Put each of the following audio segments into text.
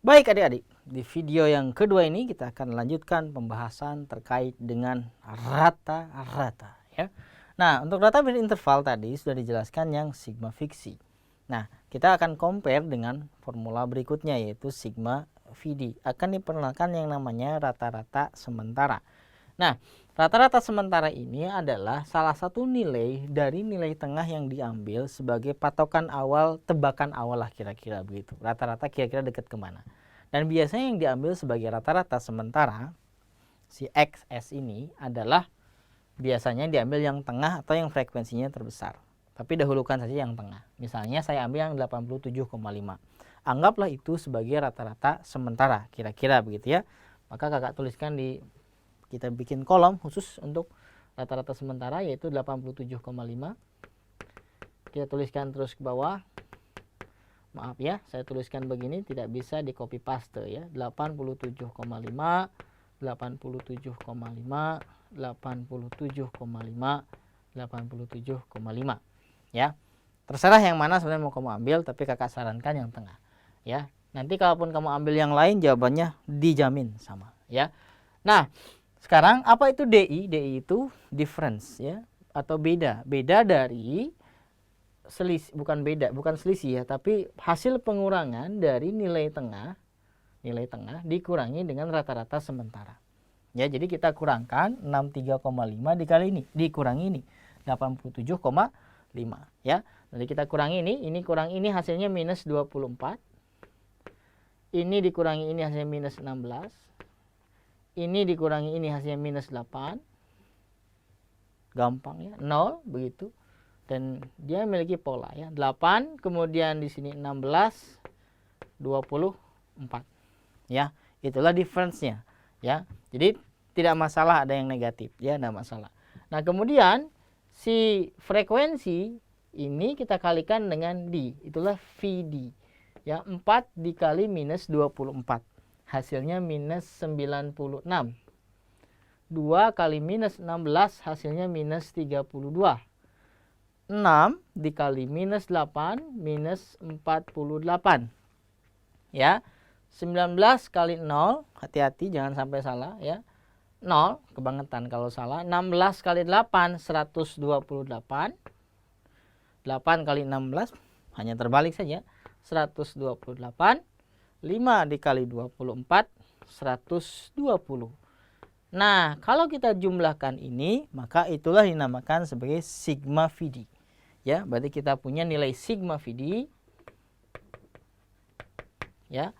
Baik adik-adik, di video yang kedua ini kita akan lanjutkan pembahasan terkait dengan rata-rata ya. Nah, untuk rata berinterval tadi sudah dijelaskan yang sigma fiksi. Nah, kita akan compare dengan formula berikutnya yaitu sigma VD. Akan diperkenalkan yang namanya rata-rata sementara. Nah, rata-rata sementara ini adalah salah satu nilai dari nilai tengah yang diambil sebagai patokan awal, tebakan awal lah kira-kira begitu. Rata-rata kira-kira dekat kemana. Dan biasanya yang diambil sebagai rata-rata sementara, si XS ini adalah biasanya diambil yang tengah atau yang frekuensinya terbesar. Tapi dahulukan saja yang tengah. Misalnya saya ambil yang 87,5. Anggaplah itu sebagai rata-rata sementara, kira-kira begitu ya. Maka kakak tuliskan di, kita bikin kolom khusus untuk rata-rata sementara yaitu 87,5. Kita tuliskan terus ke bawah. Maaf ya, saya tuliskan begini, tidak bisa di copy paste ya. 87,5, 87,5, 87,5, 87,5 ya. Terserah yang mana sebenarnya mau kamu ambil, tapi kakak sarankan yang tengah ya. Nanti kalaupun kamu ambil yang lain jawabannya dijamin sama ya. Nah, sekarang apa itu DI? DI itu difference ya, atau beda. Beda dari selisih, bukan selisih ya, tapi hasil pengurangan dari nilai tengah dikurangi dengan rata-rata sementara. Ya, jadi kita kurangkan 63,5 dikali ini, dikurangi ini 87,5 ya. Nanti kita kurangi ini kurang ini hasilnya minus 24. Ini dikurangi ini hasilnya minus 16. Ini dikurangi ini hasilnya minus 8. Gampang ya, 0 begitu. Dan dia memiliki pola ya. 8, kemudian di sini 16, 24. Ya, itulah difference-nya ya. Jadi tidak masalah ada yang negatif ya, tidak masalah. Nah, kemudian si frekuensi ini kita kalikan dengan D, itulah VD. Ya, 4 dikali minus 24. Hasilnya minus 96. 2 kali minus 16 hasilnya minus 32. 6 dikali minus 8 minus 48 ya. 19 kali 0, hati-hati jangan sampai salah ya, 0 kebangetan kalau salah. 16 kali 8 128. 8 kali 16 hanya terbalik saja, 128. 5 dikali 24 120. Nah, kalau kita jumlahkan ini, maka itulah dinamakan sebagai sigma VD. Ya, berarti kita punya nilai sigma VD. Ya.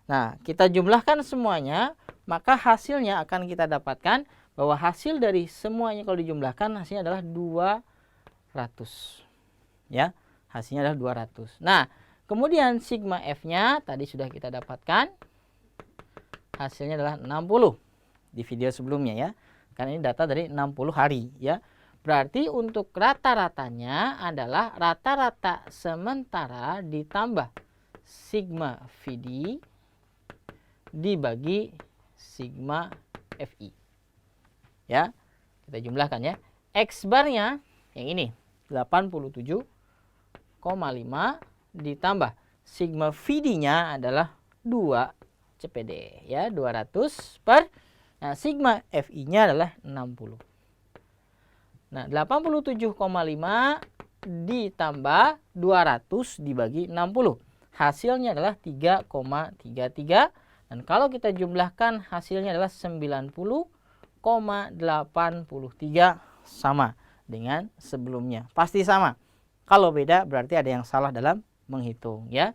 Nah, kita jumlahkan semuanya, maka hasilnya akan kita dapatkan bahwa hasil dari semuanya kalau dijumlahkan hasilnya adalah 200. Ya, hasilnya adalah 200. Nah, kemudian sigma F-nya tadi sudah kita dapatkan. Hasilnya adalah 60 di video sebelumnya ya. Karena ini data dari 60 hari ya. Berarti untuk rata-ratanya adalah rata-rata sementara ditambah sigma VD dibagi sigma FI. Ya. Kita jumlahkan ya. X barnya yang ini 87,5 ditambah sigma VD-nya adalah 2 CPD ya, 200 per, nah sigma FI-nya adalah 60. Nah, 87,5 ditambah 200 dibagi 60. Hasilnya adalah 3,33 dan kalau kita jumlahkan hasilnya adalah 90,83 sama dengan sebelumnya. Pasti sama. Kalau beda berarti ada yang salah dalam menghitung ya.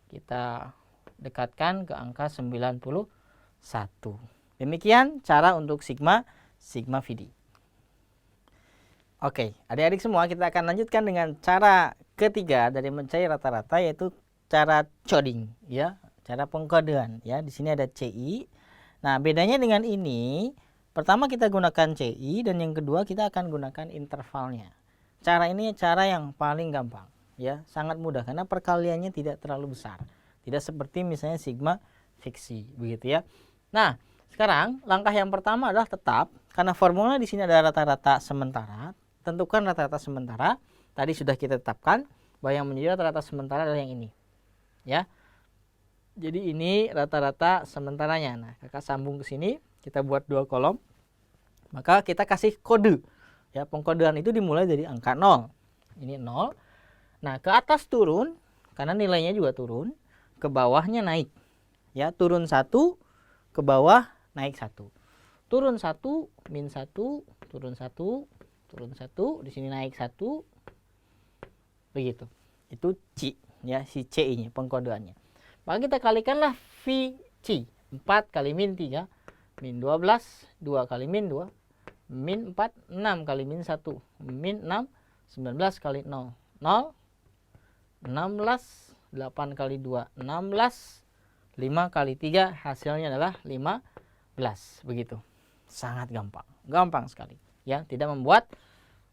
Kita dekatkan ke angka 91. Demikian cara untuk sigma VD. Oke, adik-adik semua, kita akan lanjutkan dengan cara ketiga dari mencari rata-rata yaitu cara coding ya, cara pengkodean ya. Di sini ada CI. Nah, bedanya dengan ini, pertama kita gunakan CI dan yang kedua kita akan gunakan intervalnya. Cara ini cara yang paling gampang ya, sangat mudah karena perkaliannya tidak terlalu besar. Tidak seperti misalnya sigma fiksi begitu ya. Nah, sekarang langkah yang pertama adalah tetap karena formula di sini ada rata-rata sementara. Tentukan rata-rata sementara. Tadi sudah kita tetapkan bahwa yang menjadi rata-rata sementara adalah yang ini. Ya. Jadi ini rata-rata sementaranya. Nah, kakak sambung ke sini, kita buat 2 kolom. Maka kita kasih kode. Ya, pengkodean itu dimulai dari angka 0. Ini 0. Nah, ke atas turun, karena nilainya juga turun. Ke bawahnya naik. Ya, turun 1, ke bawah naik 1. Turun 1, min 1, turun 1, turun 1. Di sini naik 1. Begitu. Itu C. Ya, si C ini pengkodeannya. Maka kita kalikanlah VC. 4 kali min 3. Min 12. 2 kali min 2. Min 4. 6 kali min 1. Min 6. 19 kali 0. 0. 16. 8 kali 2. 16. 5 kali 3. Hasilnya adalah 15. Begitu. Sangat gampang. Gampang sekali. Ya, tidak membuat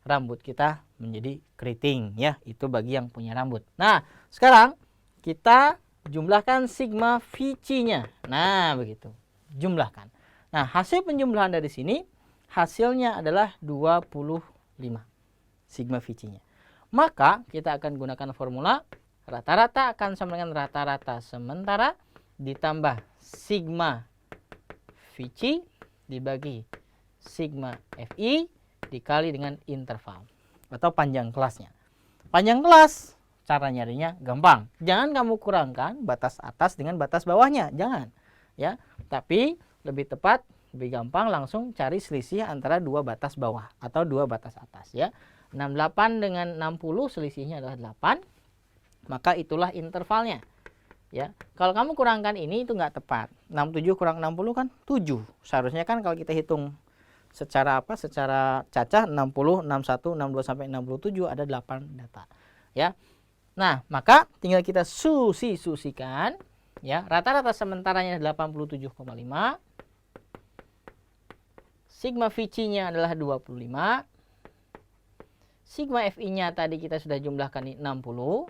rambut kita menjadi keriting. Ya, itu bagi yang punya rambut. Nah, sekarang kita jumlahkan sigma VC-nya. Nah, begitu. Jumlahkan. Nah, hasil penjumlahan dari sini, hasilnya adalah 25. Sigma VC-nya. Maka, kita akan gunakan formula rata-rata akan sama dengan rata-rata sementara ditambah sigma VC dibagi sigma FI dikali dengan interval atau panjang kelasnya. Panjang kelas, cara nyarinya gampang. Jangan kamu kurangkan batas atas dengan batas bawahnya, jangan. Ya, tapi lebih tepat, lebih gampang langsung cari selisih antara 2 batas bawah atau 2 batas atas ya. 68 dengan 60 selisihnya adalah 8. Maka itulah intervalnya. Ya, kalau kamu kurangkan ini itu nggak tepat. 67 kurang 60 kan 7. Seharusnya kan kalau kita hitung secara apa? Secara cacah 60, 61, 62 sampai 67 ada 8 data. Ya. Nah, maka tinggal kita susikan ya. Rata-rata sementaranya 87,5. Sigma VC-nya adalah 25. Sigma FI-nya tadi kita sudah jumlahkan 60.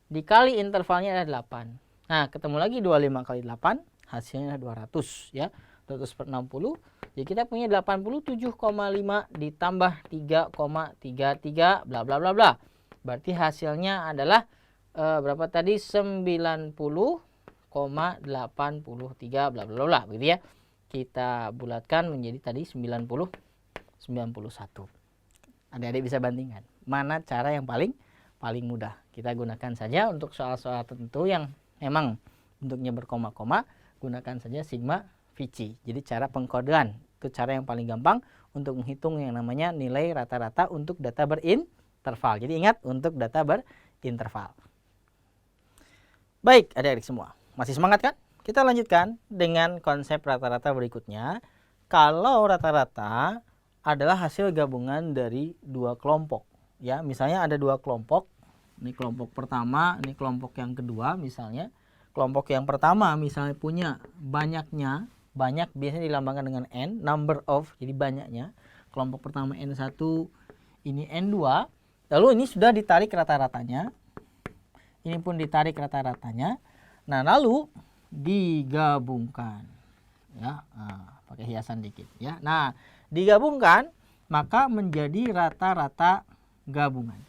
Dikali intervalnya adalah 8. Nah, ketemu lagi 25 kali 8, hasilnya 200 ya. 200 per 60. Jadi kita punya 87,5 ditambah 3,33 bla bla bla bla. Berarti hasilnya adalah berapa tadi? 90,83 bla bla bla begitu ya. Kita bulatkan menjadi tadi 91. Adik-adik bisa bandingkan. Mana cara yang paling mudah? Kita gunakan saja untuk soal-soal tertentu yang memang bentuknya berkoma-koma, gunakan saja sigma VC. Jadi cara pengkodean itu cara yang paling gampang untuk menghitung yang namanya nilai rata-rata untuk data berinterval. Jadi ingat, untuk data berinterval. Baik, adik-adik semua. Masih semangat kan? Kita lanjutkan dengan konsep rata-rata berikutnya. Kalau rata-rata adalah hasil gabungan dari 2 kelompok. Ya, misalnya ada 2 kelompok. Ini kelompok pertama, ini kelompok yang kedua misalnya. Kelompok yang pertama misalnya punya banyak biasanya dilambangkan dengan N, number of, jadi banyaknya. Kelompok pertama N1, ini N2. Lalu ini sudah ditarik rata-ratanya. Ini pun ditarik rata-ratanya. Nah, lalu digabungkan. Ya, pakai hiasan dikit ya. Nah, digabungkan maka menjadi rata-rata gabungan.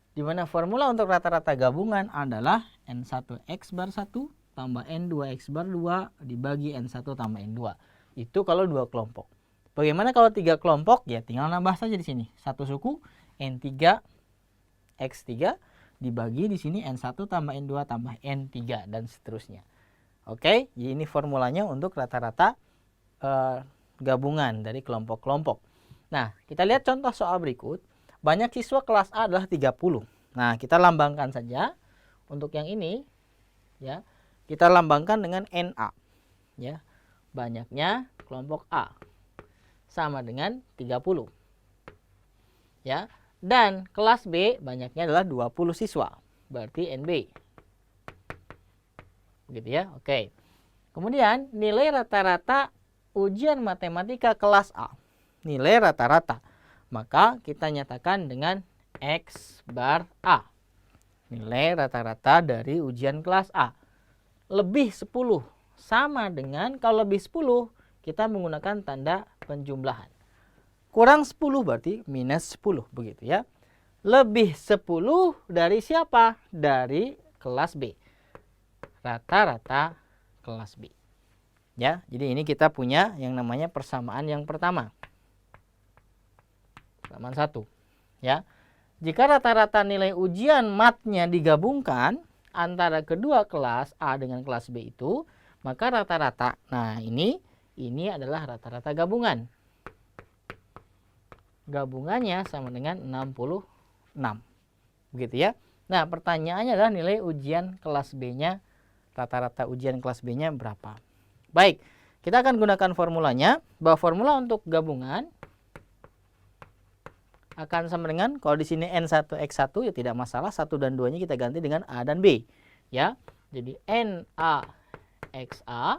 Di mana formula untuk rata-rata gabungan adalah N1 X bar 1 tambah N2 X bar 2 dibagi N1 tambah N2. Itu kalau 2 kelompok. Bagaimana kalau 3 kelompok? Ya tinggal nambah saja di sini. Satu suku N3 X3 dibagi di sini N1 tambah N2 tambah N3 dan seterusnya. Oke, jadi ini formulanya untuk rata-rata gabungan dari kelompok-kelompok. Nah, kita lihat contoh soal berikut. Banyak siswa kelas A adalah 30. Nah, kita lambangkan saja untuk yang ini ya. Kita lambangkan dengan NA ya. Banyaknya kelompok A sama dengan 30. Ya. Dan kelas B banyaknya adalah 20 siswa. Berarti NB. Begitu ya. Oke. Kemudian nilai rata-rata ujian matematika kelas A. Nilai rata-rata. Maka kita nyatakan dengan X bar A. Nilai rata-rata dari ujian kelas A. Lebih 10. Sama dengan kalau lebih 10 kita menggunakan tanda penjumlahan. Kurang 10 berarti minus 10. Begitu ya. Lebih 10 dari siapa? Dari kelas B. rata-rata kelas B. Ya, jadi ini kita punya yang namanya persamaan yang pertama. Persamaan 1. Ya. Jika rata-rata nilai ujian matnya digabungkan antara kedua kelas A dengan kelas B itu, maka rata-rata. Nah, ini adalah rata-rata gabungan. Gabungannya sama dengan 66. Begitu ya. Nah, pertanyaannya adalah nilai ujian kelas B-nya, rata-rata ujian kelas B-nya berapa. Baik, kita akan gunakan formulanya, bahwa formula untuk gabungan akan sama dengan, kalau di sini N1X1 ya tidak masalah, 1 dan 2-nya kita ganti dengan A dan B. Ya, jadi NA/XA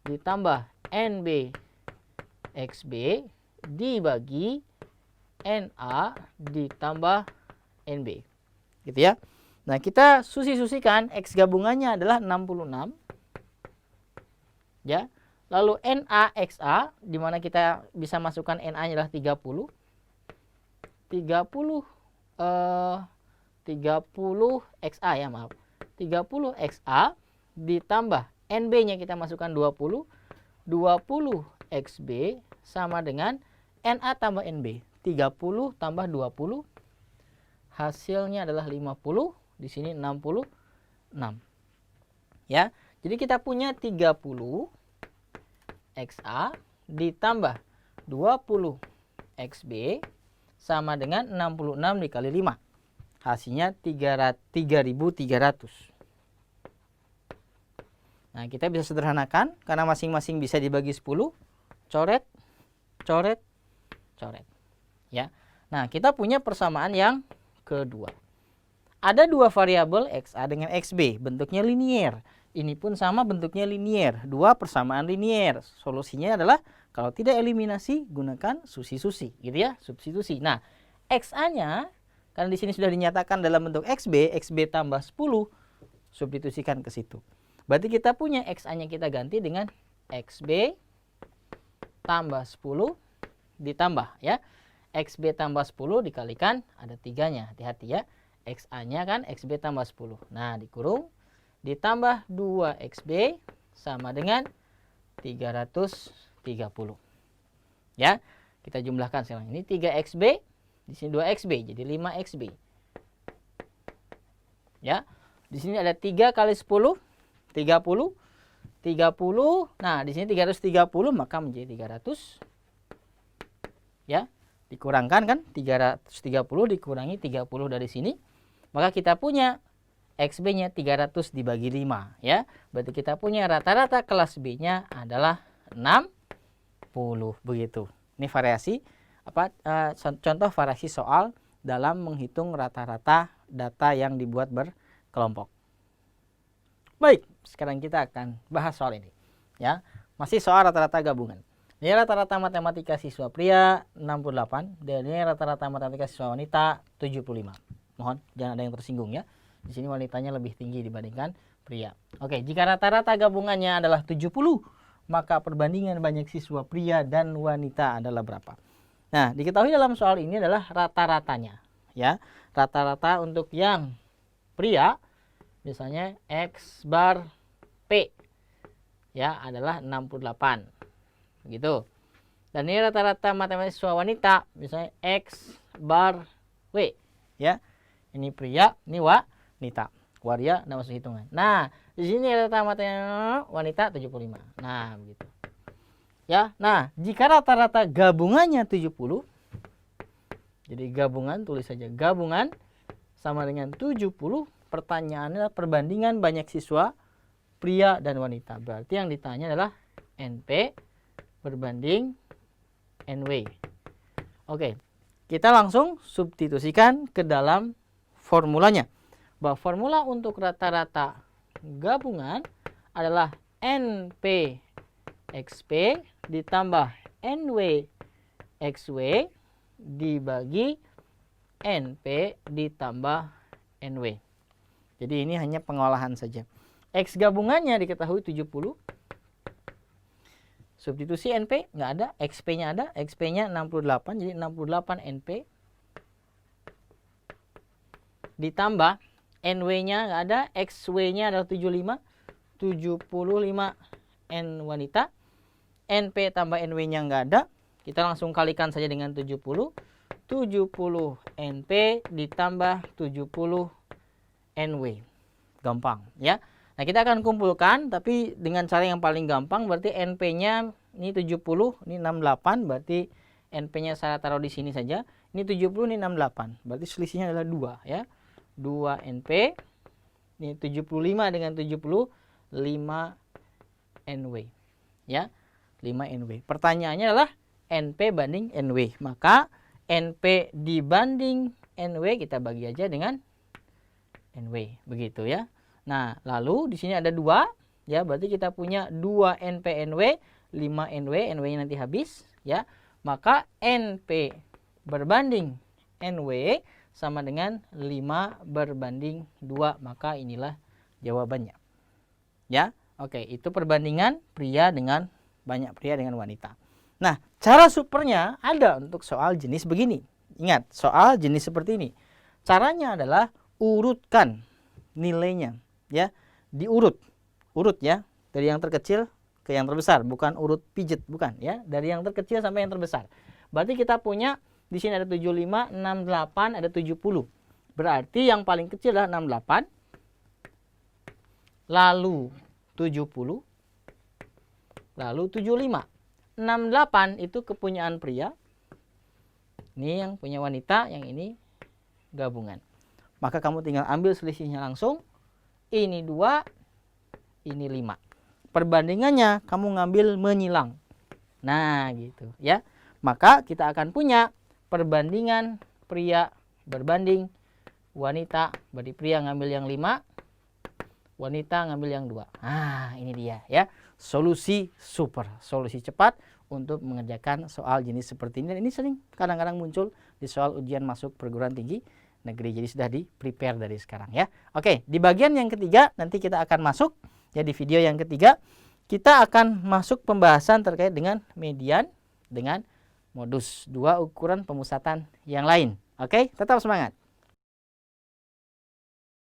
ditambah NB/XB dibagi NA ditambah NB. Gitu ya. Nah, kita susi-susikan, X gabungannya adalah 66. Ya. Lalu NA/XA, di mana kita bisa masukkan NA-nya adalah 30 XA ya, maaf. 30 XA ditambah NB-nya kita masukkan 20 XB sama dengan NA tambah NB. 30 tambah 20 hasilnya adalah 50, di sini 66. Ya. Jadi kita punya 30 XA ditambah 20 XB sama dengan 66 dikali 5. Hasilnya 3.300. Nah, kita bisa sederhanakan karena masing-masing bisa dibagi 10. Coret, coret, coret. Ya. Nah, kita punya persamaan yang kedua. Ada dua variabel XA dengan XB, bentuknya linier. Ini pun sama, bentuknya linier. Dua persamaan linier. Solusinya adalah kalau tidak eliminasi, gunakan susi-susi, gitu ya, substitusi. Nah, XA-nya, karena di sini sudah dinyatakan dalam bentuk XB, XB tambah 10, substitusikan ke situ. Berarti kita punya XA-nya kita ganti dengan XB tambah 10 ditambah, ya. XB tambah 10 dikalikan, ada 3-nya, hati-hati ya. XA-nya kan XB tambah 10. Nah, dikurung, ditambah 2XB sama dengan 330. Ya, kita jumlahkan sekarang. Ini 3XB, di sini 2XB, jadi 5XB. Ya, di sini ada 3 kali 10, 30. 30, nah di sini 330, maka menjadi 300. Ya, dikurangkan kan, 330 dikurangi 30 dari sini. Maka kita punya XB-nya 300 dibagi 5. Ya, berarti kita punya rata-rata kelas B-nya adalah 60. Begitu. Ini variasi contoh variasi soal dalam menghitung rata-rata data yang dibuat berkelompok. Baik, sekarang kita akan bahas soal ini. Ya, masih soal rata-rata gabungan. Ini rata-rata matematika siswa pria 68 dan ini rata-rata matematika siswa wanita 75. Mohon jangan ada yang tersinggung ya. Di sini wanitanya lebih tinggi dibandingkan pria. Oke, jika rata-rata gabungannya adalah 70, maka perbandingan banyak siswa pria dan wanita adalah berapa? Nah, diketahui dalam soal ini adalah rata-ratanya. Ya, rata-rata untuk yang pria, misalnya X bar P, ya adalah 68. Begitu. Dan ini rata-rata matematika siswa wanita, misalnya X bar W, ya. Ini pria, ini wanita. Waria tidak masuk hitungan. Nah, di sini rata-rata matematika wanita 75. Nah, begitu. Ya, nah, jika rata-rata gabungannya 70, jadi gabungan, tulis saja gabungan sama dengan 70, pertanyaannya adalah perbandingan banyak siswa pria dan wanita. Berarti yang ditanya adalah NP berbanding NW. Oke, kita langsung substitusikan ke dalam formulanya. Bahwa formula untuk rata-rata gabungan adalah NP XP ditambah NW XW dibagi NP ditambah NW. Jadi ini hanya pengolahan saja. X gabungannya diketahui 70. Substitusi NP nggak ada, XP-nya ada, XP-nya 68, jadi 68 NP ditambah NW-nya nggak ada, XW-nya adalah 75, 75 N wanita. NP tambah NW-nya nggak ada. Kita langsung kalikan saja dengan 70. 70 NP ditambah 70 NW. Gampang ya. Nah, kita akan kumpulkan tapi dengan cara yang paling gampang, berarti NP-nya ini 70, ini 68, berarti NP-nya saya taruh di sini saja. Ini 70, ini 68. Berarti selisihnya adalah 2 ya. 2 NP. Ini 75 dengan 70, 5 NW. Ya. 5 NW. Pertanyaannya adalah NP banding NW. Maka NP dibanding NW kita bagi aja dengan NW. Begitu ya. Nah, lalu di sini ada 2 ya, berarti kita punya 2 NP NW, 5 NW, NW-nya nanti habis ya. Maka NP berbanding NW sama dengan 5 berbanding 2. Maka inilah jawabannya. Ya. Oke, itu perbandingan pria dengan banyak pria dengan wanita. Nah, cara supernya ada untuk soal jenis begini. Ingat, soal jenis seperti ini. Caranya adalah urutkan nilainya, ya. Diurut. Urut ya, dari yang terkecil ke yang terbesar, bukan urut pijet, bukan ya. Dari yang terkecil sampai yang terbesar. Berarti kita punya di sini ada 75, 68, ada 70. Berarti yang paling kecil adalah 68. Lalu 70. Lalu 75. 68 itu kepunyaan pria. Ini yang punya wanita, yang ini gabungan. Maka kamu tinggal ambil selisihnya langsung. Ini 2, ini 5. Perbandingannya kamu ngambil menyilang. Nah, gitu ya. Maka kita akan punya perbandingan pria berbanding wanita. Berarti pria ngambil yang 5, wanita ngambil yang 2. Nah, ini dia ya. Solusi super, solusi cepat untuk mengerjakan soal jenis seperti ini. Dan ini sering kadang-kadang muncul di soal ujian masuk perguruan tinggi negeri. Jadi sudah di prepare dari sekarang ya. Oke, di bagian yang ketiga nanti kita akan masuk ya, di video yang ketiga kita akan masuk pembahasan terkait dengan median dengan modus, 2 ukuran pemusatan yang lain. Oke, tetap semangat.